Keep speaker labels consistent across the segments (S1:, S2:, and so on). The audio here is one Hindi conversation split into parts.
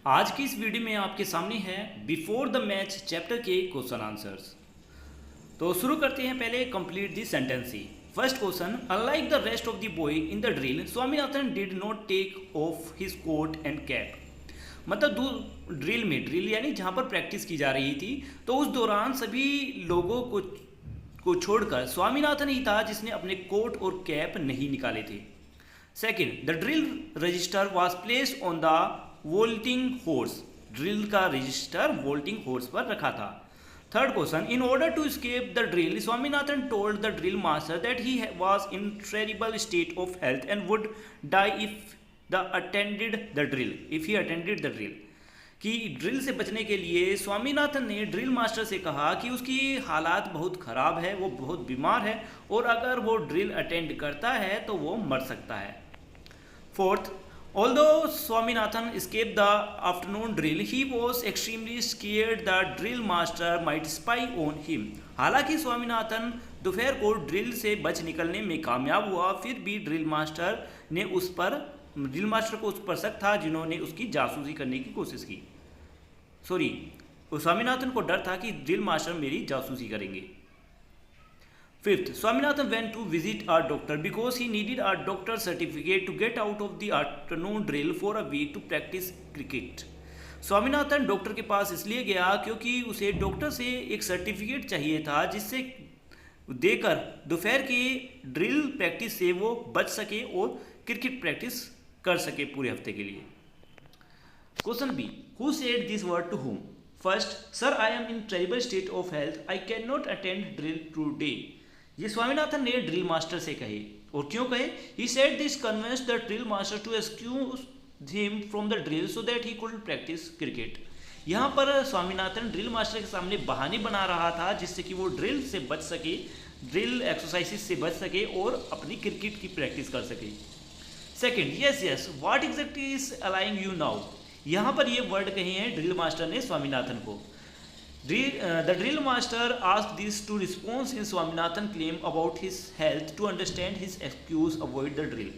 S1: आज की इस वीडियो में आपके सामने है बिफोर द मैच चैप्टर के क्वेश्चन आंसर्स। तो शुरू करते हैं। पहले कंप्लीट दी सेंटेंस ही। First question, unlike the rest of the boy in the drill Swaminathan did not take off his coat and cap. मतलब ड्रिल यानी जहाँ पर प्रैक्टिस की जा रही थी, तो उस दौरान सभी लोगों को छोड़कर स्वामीनाथन ही था जिसने अपने कोट और कैप नहीं निकाले थे। Second, the drill register was placed on the vaulting horse. Drill का रजिस्टर वोल्टिंग हॉर्स पर रखा था। Third question, in order to escape the drill Swaminathan told the drill master that he was in terrible state of health and would die if the attended the drill if he attended the drill. कि ड्रिल से बचने के लिए स्वामीनाथन ने ड्रिल मास्टर से कहा कि उसकी हालात बहुत ख़राब है, वो बहुत बीमार है और अगर वो ड्रिल अटेंड करता है तो वो मर सकता है। Fourth, although Swaminathan escaped the afternoon drill, he was extremely scared that drill master might spy on him. हालांकि स्वामीनाथन दोपहर को ड्रिल से बच निकलने में कामयाब हुआ, फिर भी ड्रिल मास्टर को उस पर शक था जिन्होंने उसकी जासूसी करने की कोशिश की। स्वामीनाथन को डर था कि ड्रिल मास्टर मेरी जासूसी करेंगे। Fifth, Swaminathan went to visit a doctor because he needed a doctor's certificate to get out of the afternoon drill for a week to practice cricket. Swaminathan doctor के पास इसलिए गया क्योंकि उसे डॉक्टर से एक सर्टिफिकेट चाहिए था जिससे देकर दोपहर की ड्रिल प्रैक्टिस से वो बच सके और क्रिकेट प्रैक्टिस कर सके पूरे हफ्ते के लिए। Question b, who said this word to whom? First, sir I am in terrible state of health, I can attend अटेंड ड्रिल टुडे। ये स्वामीनाथन ने ड्रिल मास्टर से कहे। और क्यों कहे? He said this convinced the drill master to excuse him from the drill so that he couldn't practice cricket. यहाँ पर स्वामीनाथन ड्रिल मास्टर के सामने बहाने बना रहा था जिससे कि वो ड्रिल से बच सके, ड्रिल एक्सरसाइजेस से बच सके और अपनी क्रिकेट की प्रैक्टिस कर सके। Second, yes what exactly is ailing you now. यहाँ पर ये वर्ड कहे हैं ड्रिल मास्टर ने स्वामीनाथन को। The drill master asked this to respond in Swaminathan claim about his health to understand his excuse avoid the drill.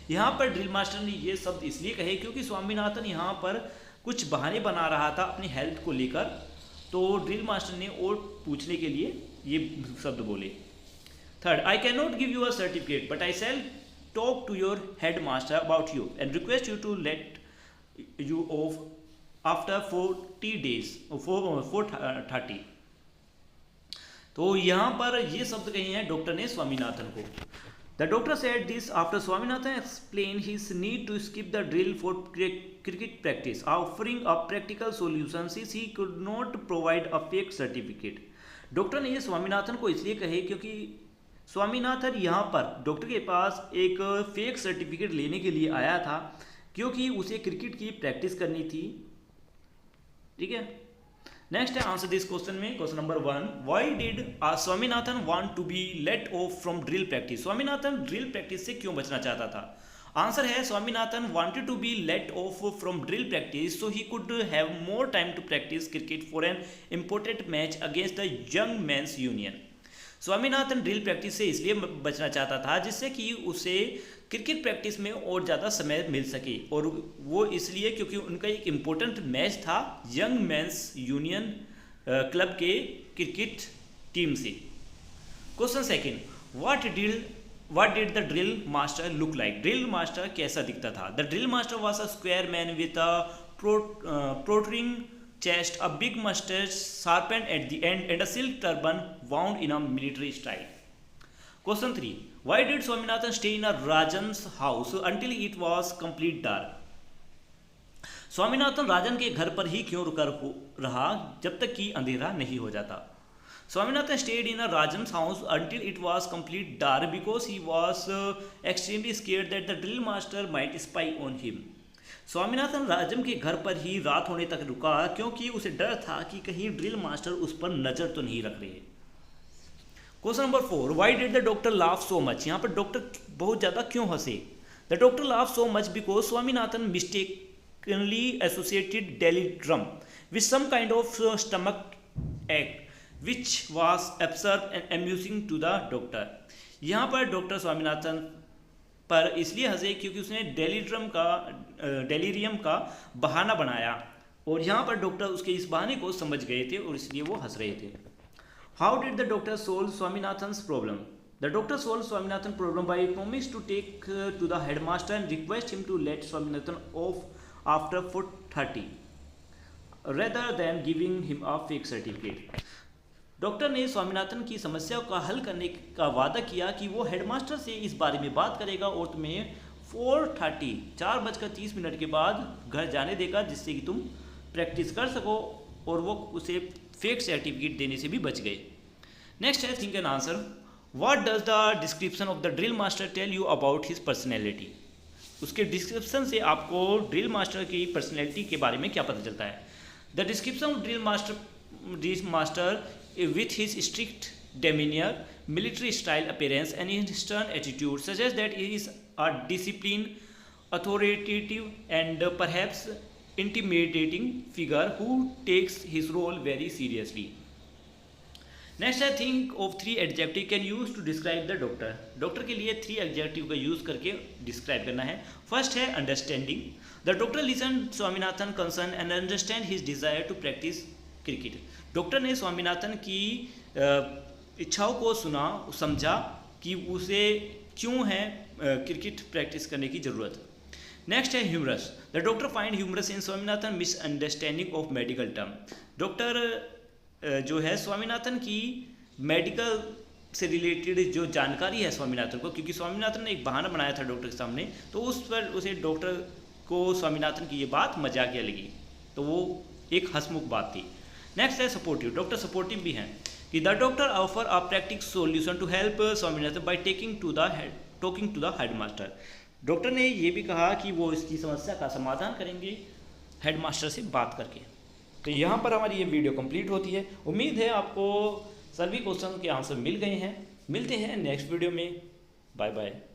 S1: यहाँ पर ड्रिल मास्टर ने ये शब्द इसलिए कहे क्योंकि स्वामीनाथन यहाँ पर कुछ बहाने बना रहा था अपनी हेल्थ को लेकर, तो ड्रिल मास्टर ने और पूछने के लिए ये शब्द बोले। Third, I can not give you a certificate but I shall talk to your head master about you and request you to let you off after 40 days 430। तो यहाँ पर ये शब्द कहे हैं डॉक्टर ने स्वामीनाथन को। The doctor said this after Swaminathan explain his need to skip the drill for cricket practice offering a practical solution since he could not provide a fake certificate. Doctor ने ये स्वामीनाथन को इसलिए कहे क्योंकि स्वामीनाथन यहाँ पर डॉक्टर के पास एक फेक सर्टिफिकेट लेने के लिए आया था क्योंकि उसे क्रिकेट की प्रैक्टिस करनी थी। ठीक है, नेक्स्ट है आंसर दिस क्वेश्चन में। Question number 1, why did Swaminathan want to be let off from drill practice. Swaminathan drill practice से क्यों बचना चाहता था? आंसर है Swaminathan wanted to be let off from drill practice so he could have more time to practice cricket for an important match against the young men's union. Swaminathan drill practice से इसलिए बचना चाहता था जिससे कि उसे क्रिकेट प्रैक्टिस में और ज़्यादा समय मिल सके, और वो इसलिए क्योंकि उनका एक इम्पोर्टेंट मैच था यंग मेंस यूनियन क्लब के क्रिकेट टीम से। Question second, what did the drill master look like. Drill master कैसा दिखता था? The drill master was a square man with a protruding chest, a big mustache sharpened at the end and a silk turban wound in a military style. Question 3, why did Swaminathan stay in a Rajan's house until it was complete dark? Swaminathan Rajan के घर पर ही क्यों रुका रहा जब तक कि अंधेरा नहीं हो जाता? Swaminathan stayed in a Rajan's house until it was complete dark because he was extremely scared that the drill master might spy on him. Swaminathan Rajan के घर पर ही रात होने तक रुका क्योंकि उसे डर था कि कहीं ड्रिल मास्टर उस पर नजर तो नहीं रख रहे। Question number 4, why did the doctor laugh so much. यहाँ पर डॉक्टर बहुत ज़्यादा क्यों हंसे? The doctor laugh so much because Swaminathan mistakenly associated delirium with some kind of stomach एक्ट which was absurd and amusing to the doctor. यहाँ पर डॉक्टर स्वामीनाथन पर इसलिए हंसे क्योंकि उसने डेलीरियम का बहाना बनाया, और यहाँ पर डॉक्टर उसके इस बहाने को समझ गए थे और इसलिए वो हंस रहे थे। How did the doctor solve Swaminathan's problem? The doctor solve Swaminathan problem by promise to take to the headmaster and request him to let Swaminathan off after 4:30 rather than giving him a fake certificate. Doctor ने स्वामीनाथन की समस्या का हल करने का वादा किया कि वो हेडमास्टर से इस बारे में बात करेगा और तुम्हें 4:30 के बाद घर जाने देगा, जिससे कि तुम प्रैक्टिस कर सको, और वो उसे फेक सर्टिफिकेट देने से भी बच गए। नेक्स्ट है think and answer. What does the description of the drill master tell you about his personality? उसके डिस्क्रिप्शन से आपको ड्रिल मास्टर की पर्सनैलिटी के बारे में क्या पता चलता है? The description of drill master with his strict demeanor, military style appearance and his stern attitude suggests that he is a disciplined, authoritative and perhaps intimidating figure who takes his role very seriously. Next, I think of 3 adjectives can use to describe the doctor. Doctor के लिए 3 adjective का यूज़ करके डिस्क्राइब करना है। फर्स्ट है understanding. The doctor listen Swaminathan concern and understand his desire to practice cricket. Doctor ने स्वामीनाथन की इच्छाओं को सुना, समझा कि उसे क्यों है क्रिकेट प्रैक्टिस करने की ज़रूरत। नेक्स्ट है humorous. The doctor find humorous in Swaminathan misunderstanding of medical term. Doctor जो है स्वामीनाथन की मेडिकल से रिलेटेड जो जानकारी है स्वामीनाथन को, क्योंकि स्वामीनाथन ने एक बहाना बनाया था डॉक्टर के सामने, तो उस पर उसे डॉक्टर को स्वामीनाथन की ये बात मजाकिया लगी, तो वो एक हंसमुख बात थी। नेक्स्ट है सपोर्टिव। डॉक्टर सपोर्टिव भी हैं कि the doctor offer a practical solution to help Swaminathan by talking to the headmaster. Doctor ने ये भी कहा कि वो इसकी समस्या का समाधान करेंगे हेडमास्टर से बात करके। तो यहाँ पर हमारी ये वीडियो कंप्लीट होती है। उम्मीद है आपको सभी क्वेश्चन के आंसर मिल गए हैं। मिलते हैं नेक्स्ट वीडियो में। Bye bye.